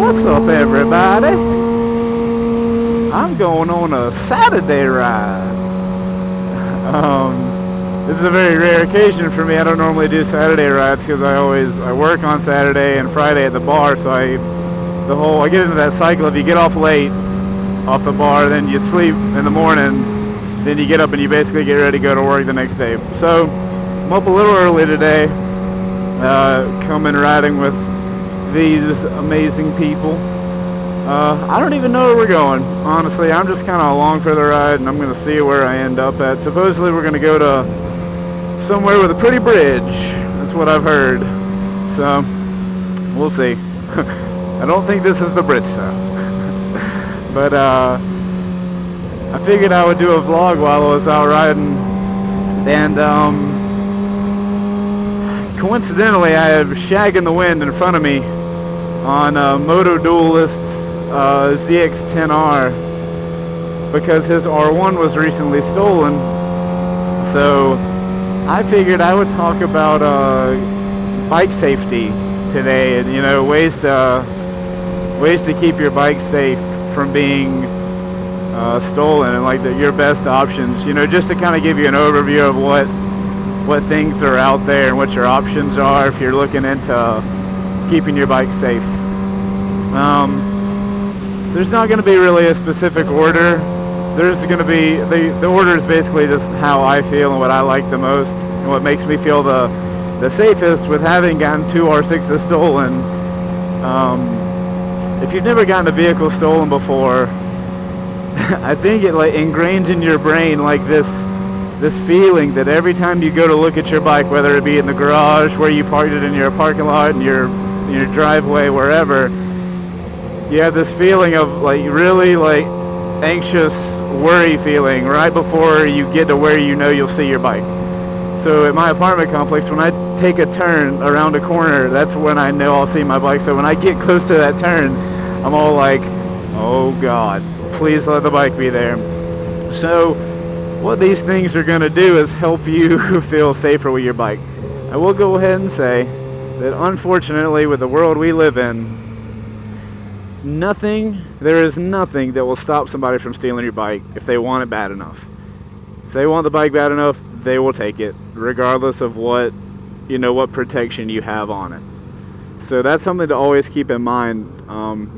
What's up, everybody? I'm going on a Saturday ride. This is a very rare occasion for me. I don't normally do Saturday rides because I work on Saturday and Friday at the bar. So I get into that cycle. If you get off late off the bar, then you sleep in the morning, then you get up and you basically get ready to go to work the next day. So I'm up a little early today, coming riding with these amazing people. I don't even know where we're going, honestly. I'm just kind of along for the ride, and I'm going to see where I end up at. Supposedly we're going to go to somewhere with a pretty bridge. That's what I've heard. So, we'll see. I don't think this is the bridge, though. But, I figured I would do a vlog while I was out riding. And, coincidentally, I have Shag in the Wind in front of me on Moto Duelist's ZX-10R because his R1 was recently stolen. So I figured I would talk about bike safety today, and ways to keep your bike safe from being stolen, and like your best options. Just to kind of give you an overview of what things are out there and what your options are if you're looking into keeping your bike safe. There's not going to be really a specific order. There's going to be the order is basically just how I feel and what I like the most and what makes me feel the safest with having gotten 2 R6s stolen. If you've never gotten a vehicle stolen before, I think it like ingrains in your brain like this feeling that every time you go to look at your bike, whether it be in the garage, where you parked it in your parking lot, in your driveway, wherever, you have this feeling of like really like anxious worry feeling right before you get to where you'll see your bike. So at my apartment complex, when I take a turn around a corner, that's when I know I'll see my bike. So when I get close to that turn, I'm all like, oh God, please let the bike be there. So what these things are going to do is help you feel safer with your bike. I will go ahead and say that unfortunately with the world we live in, there is nothing that will stop somebody from stealing your bike if they want it bad enough. If they want the bike bad enough, they will take it, regardless of what protection you have on it. So that's something to always keep in mind.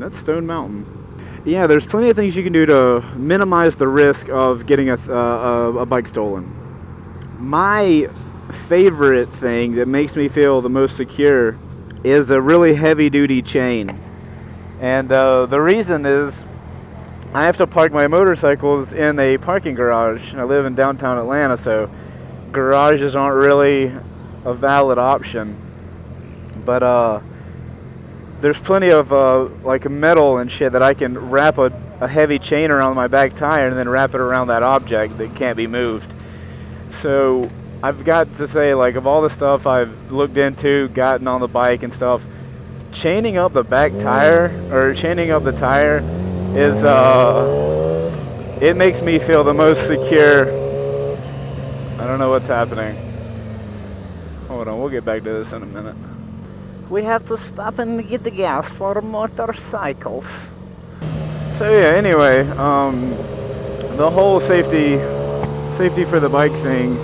That's Stone Mountain. Yeah, there's plenty of things you can do to minimize the risk of getting a bike stolen. My favorite thing that makes me feel the most secure is a really heavy-duty chain. And the reason is I have to park my motorcycles in a parking garage. I live in downtown Atlanta, so garages aren't really a valid option. But there's plenty of like metal and shit that I can wrap a heavy chain around my back tire and then wrap it around that object that can't be moved. So I've got to say, like, of all the stuff I've looked into, gotten on the bike and stuff, chaining up the back tire, or chaining up the tire, is, it makes me feel the most secure. I don't know what's happening. Hold on, we'll get back to this in a minute. We have to stop and get the gas for motorcycles. So yeah, anyway, the whole safety for the bike thing,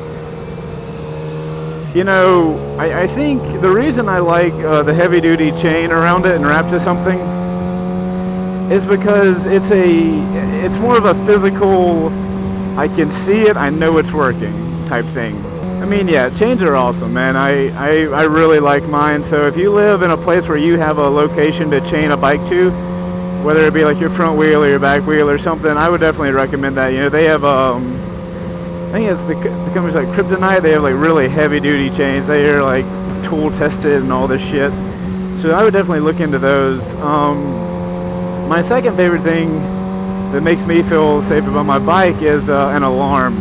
I think the reason I like the heavy-duty chain around it and wrapped to something is because it's more of a physical, I can see it, I know it's working type thing. I mean, yeah, chains are awesome, man. I really like mine. So if you live in a place where you have a location to chain a bike to, whether it be like your front wheel or your back wheel or something, I would definitely recommend that. They have I think it's the company's like Kryptonite. They have like really heavy duty chains. They are like tool tested and all this shit. So I would definitely look into those. My second favorite thing that makes me feel safe about my bike is an alarm.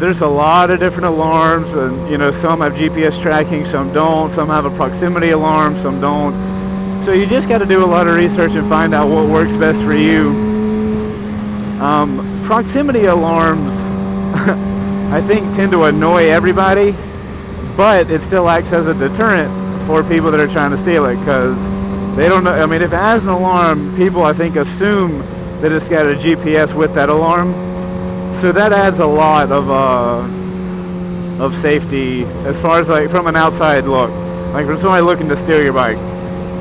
There's a lot of different alarms, and some have GPS tracking, some don't. Some have a proximity alarm, some don't. So you just got to do a lot of research and find out what works best for you. Proximity alarms I think tend to annoy everybody, but it still acts as a deterrent for people that are trying to steal it, because They don't know. I mean, if it has an alarm, people I think assume that it's got a GPS with that alarm. So that adds a lot of safety as far as like from an outside look, like from somebody looking to steal your bike.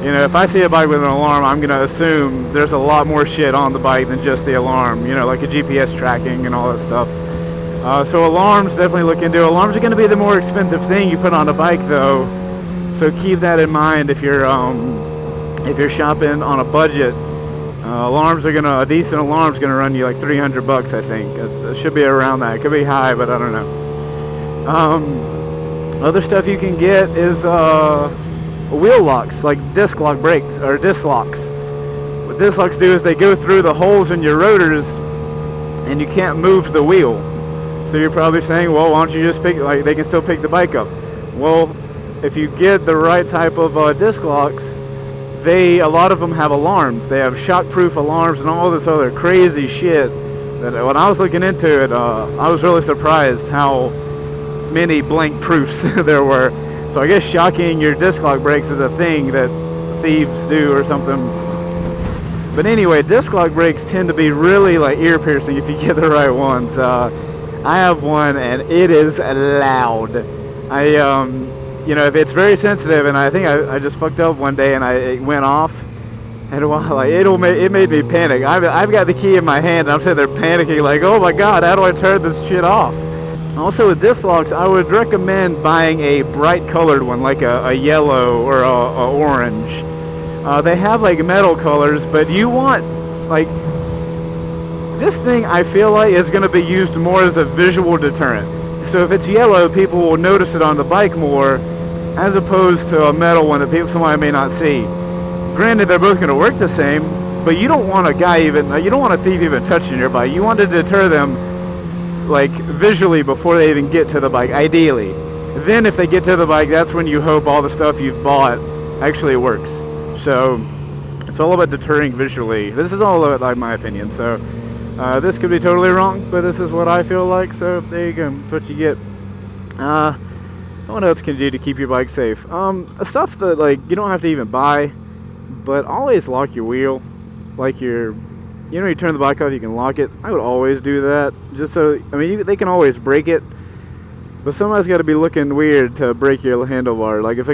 You know, if I see a bike with an alarm, I'm gonna assume there's a lot more shit on the bike than just the alarm. You know, like a GPS tracking and all that stuff. So alarms, definitely look into. Alarms are gonna be the more expensive thing you put on a bike, though. So keep that in mind if you're shopping on a budget. Alarms are a decent alarm's gonna run you like $300, I think. It should be around that. It could be high, but I don't know. Other stuff you can get is wheel locks, like disc lock brakes or disc locks. What disc locks do is they go through the holes in your rotors, and you can't move the wheel. So you're probably saying, well, why don't you just like they can still pick the bike up? Well, if you get the right type of disc locks, a lot of them have alarms. They have shock-proof alarms and all this other crazy shit. That when I was looking into it, I was really surprised how many blank proofs there were. So I guess shocking your disc lock brakes is a thing that thieves do or something. But anyway, disc lock brakes tend to be really like ear-piercing if you get the right ones. I have one and it is loud. You know, if it's very sensitive, and I think I just fucked up one day and it went off, and like it made me panic. I've got the key in my hand and I'm sitting there panicking like, oh my god, how do I turn this shit off? Also with disc locks, I would recommend buying a bright colored one, like a yellow or a orange. They have like metal colors, but you want like this thing, I feel like, is going to be used more as a visual deterrent. So if it's yellow, people will notice it on the bike more, as opposed to a metal one that somebody may not see. Granted, they're both going to work the same, but you don't want you don't want a thief even touching your bike. You want to deter them, like, visually before they even get to the bike, ideally. Then if they get to the bike, that's when you hope all the stuff you've bought actually works. So it's all about deterring visually. This is all about, like, my opinion. So this could be totally wrong, but this is what I feel like. So there you go. That's what you get. What else can you do to keep your bike safe? Stuff that, like, you don't have to even buy, but always lock your wheel. Like you turn the bike off, you can lock it. I would always do that, just so, I mean, they can always break it, but somebody's got to be looking weird to break your handlebar. Like, if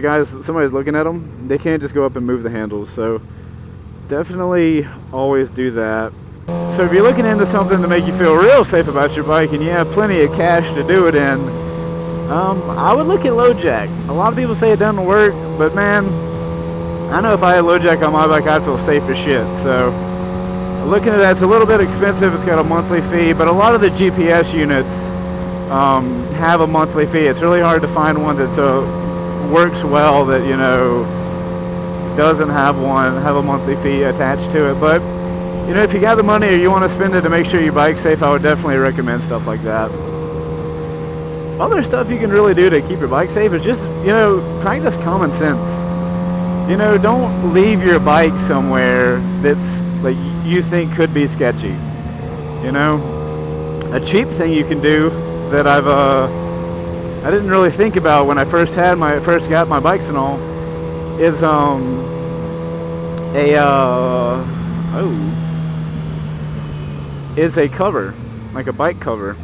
somebody's looking at them, they can't just go up and move the handles. So definitely always do that. So if you're looking into something to make you feel real safe about your bike and you have plenty of cash to do it in, I would look at Lojack. A lot of people say it doesn't work, but man, I know if I had Lojack on my bike, I'd feel safe as shit. So looking at that, it's a little bit expensive. It's got a monthly fee, but a lot of the GPS units have a monthly fee. It's really hard to find one that works well, that, you know, doesn't have a monthly fee attached to it. But, you know, if you got the money or you want to spend it to make sure your bike's safe, I would definitely recommend stuff like that. Other stuff you can really do to keep your bike safe is just, you know, practice common sense. You know, don't leave your bike somewhere that's, like, you think could be sketchy. You know, a cheap thing you can do that I didn't really think about when I first got my bikes and all is is a cover, like a bike cover,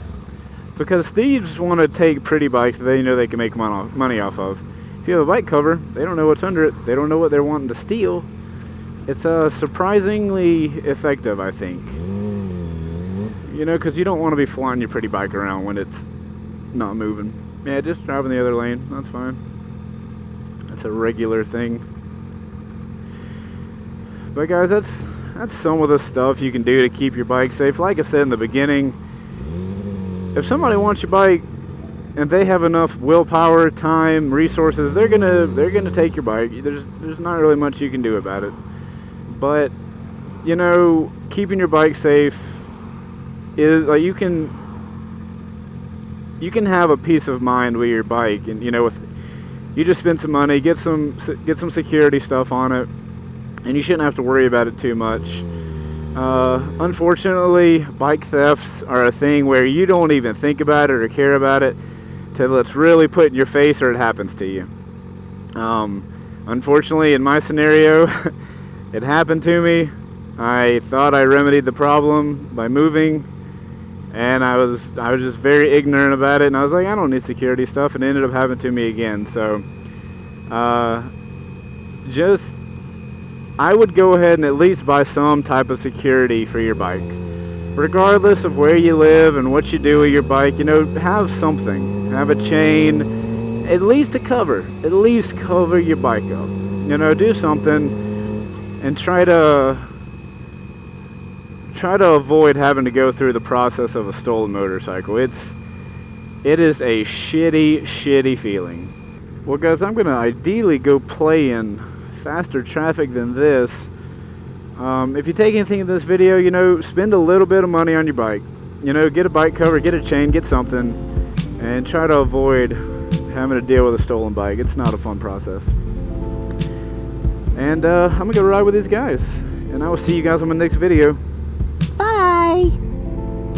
because thieves want to take pretty bikes that they know they can make money off of. If you have a bike cover, they don't know what's under it. They don't know what they're wanting to steal. It's surprisingly effective, I think. You know, because you don't want to be flying your pretty bike around when it's not moving. Yeah, just drive in the other lane. That's fine. That's a regular thing. But guys, that's some of the stuff you can do to keep your bike safe. Like I said in the beginning, if somebody wants your bike and they have enough willpower, time, resources, they're gonna take your bike. There's not really much you can do about it. But, you know, keeping your bike safe is like, you can have a peace of mind with your bike, and, you know, you just spend some money, get some security stuff on it, and you shouldn't have to worry about it too much. Unfortunately, bike thefts are a thing where you don't even think about it or care about it till it's really put in your face or it happens to you. Unfortunately, in my scenario, it happened to me. I thought I remedied the problem by moving, and I was just very ignorant about it, and I was like, I don't need security stuff, and it ended up happening to me again. So I would go ahead and at least buy some type of security for your bike, regardless of where you live and what you do with your bike. Have something, have a chain, at least cover your bike up. Do something and try to avoid having to go through the process of a stolen motorcycle. It is a shitty feeling. Well, guys, I'm gonna ideally go play in faster traffic than this. If you take anything in this video, spend a little bit of money on your bike. Get a bike cover, get a chain, get something, and try to avoid having to deal with a stolen bike. It's not a fun process. And I'm gonna go ride with these guys, and I will see you guys on my next video. Bye!